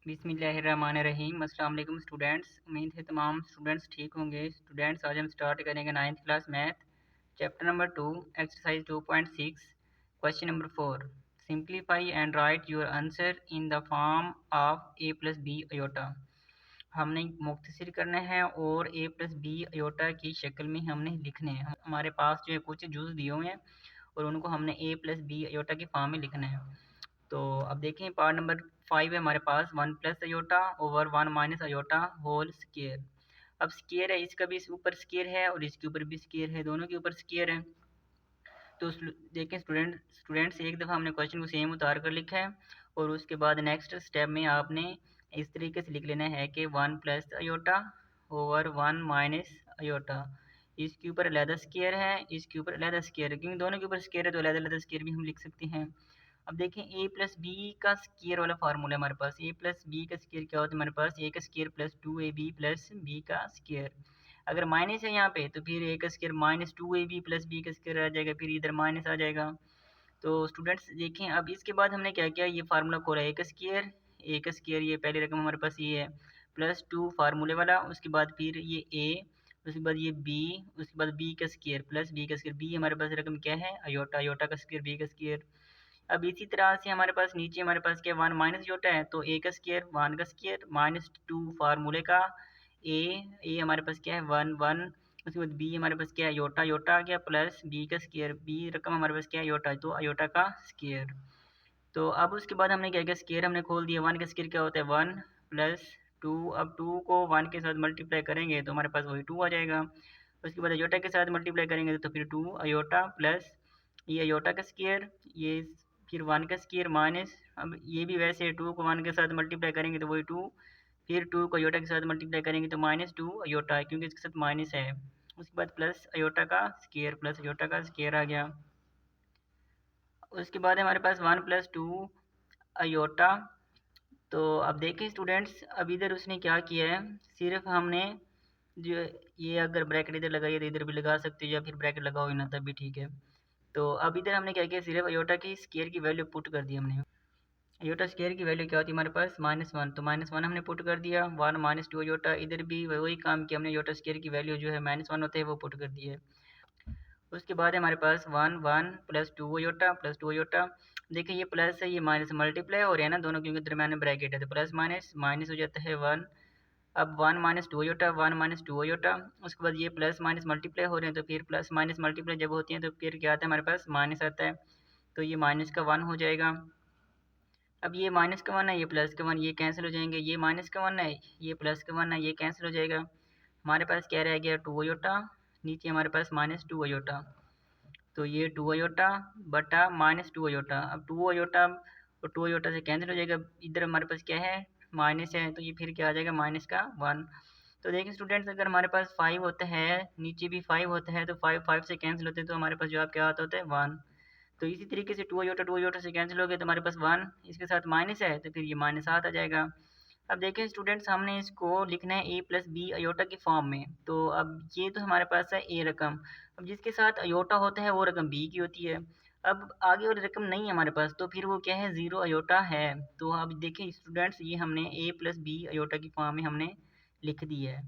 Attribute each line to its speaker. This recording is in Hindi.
Speaker 1: बिस्मिल्लाहिर्रहमानिर्रहीम। अस्सलाम वालेकुम स्टूडेंट्स। उम्मीद है तमाम स्टूडेंट्स ठीक होंगे। स्टूडेंट्स, आज हम स्टार्ट करेंगे 9th class math, chapter number 2, exercise 2.6, question number 4। Simplify and write your answer in the form of a plus B iota. हमने मुख्तसर करना है और a प्लस बी अयोटा की शक्ल में हमने लिखने हैं। हमारे पास जो है कुछ जुज़ दिए हुए हैं और उनको हमने a प्लस बी अयोटा की फॉर्म में लिखना है। तो अब देखें, पार्ट नंबर 5 है हमारे पास, 1 plus iota over 1 minus iota whole square. अब स्केयर है, इसका भी इस ऊपर स्केयर है और इसके ऊपर भी स्केयर है, दोनों के ऊपर स्केयर है। तो देखें स्टूडेंट्स, एक दफ़ा हमने क्वेश्चन को सेम उतार कर लिखा है और उसके बाद नेक्स्ट स्टेप में आपने इस तरीके से लिख लेना है कि 1 plus iota over 1 minus aorta. इसके ऊपर अलहदा स्केयर है, इसके ऊपर अलहदा स्केयर है, क्योंकि दोनों के ऊपर स्केयर है तो अलहदा अलहदा स्केयर भी हम लिख सकते हैं। अब देखें, ए प्लस बी का स्केयर वाला फार्मूला है हमारे पास। ए प्लस बी का स्केयर क्या होता है हमारे पास? ए का square plus 2ab plus B का स्केयर। अगर माइनस है यहाँ पे तो फिर ए का square minus 2ab plus B का स्केयर आ जाएगा, फिर इधर माइनस आ जाएगा। तो स्टूडेंट्स देखें, अब इसके बाद हमने क्या किया, ये फार्मूला खोला, ए का स्केयर, ये पहली रकम हमारे पास ये है, प्लस 2 फार्मूले वाला, उसके बाद फिर ये ए, उसके बाद ये बी, उसके बाद बी का स्केयर प्लस बी का स्केयर। बी हमारे पास रकम क्या है? अयोटा, अयोटा का स्केयर बी का स्केयर। अब इसी तरह से हमारे पास नीचे हमारे पास क्या 1 माइनस योटा है, तो ए का स्केयर 1 का स्केयर माइनस 2 फार्मूले का ए हमारे पास क्या है 1 1। उसके बाद बी हमारे पास क्या है योटा, योटा आ गया, प्लस बी का स्केयर, बी रकम हमारे पास क्या है योटा, तो अयोटा का स्केयर। तो अब उसके बाद हमने क्या किया, स्केयर हमने खोल दिया। 1 का स्केयर क्या होता है 1 प्लस 2। अब 2 को 1 के साथ मल्टीप्लाई करेंगे तो हमारे पास वही 2 आ जाएगा। उसके बाद अयोटा के साथ मल्टीप्लाई करेंगे तो फिर 2 अयोटा प्लस ये अयोटा का स्केयर, ये फिर 1 का स्केयर माइनस, अब ये भी वैसे 2 को 1 के साथ मल्टीप्लाई करेंगे तो वही 2, फिर 2 को अयोटा के साथ मल्टीप्लाई करेंगे तो माइनस 2 अयोटा है, क्योंकि इसके साथ माइनस है। उसके बाद प्लस अयोटा का स्केयर, प्लस अयोटा का स्केयर आ गया। उसके बाद हमारे पास 1 प्लस 2 अयोटा। तो अब देखें स्टूडेंट्स, अब इधर उसने क्या किया है, सिर्फ हमने जो ये अगर ब्रैकेट इधर लगाइए तो इधर भी लगा सकते हो, या फिर ब्रैकेट लगाओ ही ना तब भी ठीक है। तो अब इधर हमने क्या किया, सिर्फ अयोटा की स्केयर की वैल्यू पुट कर दी हमने। अयोटा स्केयर की वैल्यू क्या होती है हमारे पास -1, तो -1 हमने पुट कर दिया। 1 माइनस 2 अयोटा, इधर भी वही काम किया हमने, अयोटा स्केयर की वैल्यू जो है -1 होते हैं वो पुट कर दी है। उसके बाद हमारे पास 1 1 प्लस 2 अयोटा प्लस 2 अयोटा। देखिए ये प्लस है, ये माइनस मल्टीप्लाई हो रहे हैं ना, दोनों क्योंकि दरम्यान में ब्रैकेट है, तो प्लस माइनस माइनस हो जाता है 1। अब 1 माइनस 2 अयोटा, 1 माइनस 2 अयोटा। उसके बाद ये प्लस माइनस मल्टीप्लाई हो रहे हैं, तो फिर प्लस माइनस मल्टीप्लाई जब होती हैं तो फिर क्या आता है हमारे पास माइनस आता है, तो ये माइनस का 1 हो जाएगा। अब ये माइनस का 1 है, ये प्लस का 1, ये कैंसिल हो जाएंगे, ये माइनस का 1 है, ये प्लस का 1 है, ये कैंसिल हो जाएगा। हमारे पास क्या रह गया 2 अयोटा, नीचे हमारे पास माइनस 2 अयोटा, तो ये 2 अयोटा बटा माइनस 2 अयोटा। अब 2 अयोटा और 2 अयोटा से कैंसिल हो जाएगा, इधर हमारे पास क्या है माइनस है, तो ये फिर क्या आ जाएगा माइनस का 1। तो देखिए स्टूडेंट्स, अगर हमारे पास 5 होता है, नीचे भी 5 होता है, तो 5 5 से कैंसिल होते हैं, तो हमारे पास जवाब क्या आता होता है 1। तो इसी तरीके से 2 अयोटा से कैंसिल हो गया तो हमारे पास 1, इसके साथ माइनस है तो फिर ये -7 आ जाएगा। अब देखें स्टूडेंट्स, हमने इसको लिखना है ए प्लस बी अयोटा की फॉर्म में। तो अब ये तो हमारे पास है ए रकम, अब जिसके साथ अयोटा होता है वो रकम बी की होती है। अब आगे वाली रकम नहीं है हमारे पास, तो फिर वो क्या है 0 अयोटा है। तो अब देखें स्टूडेंट्स, ये हमने ए प्लस बी अयोटा की फॉर्म में हमने लिख दी है।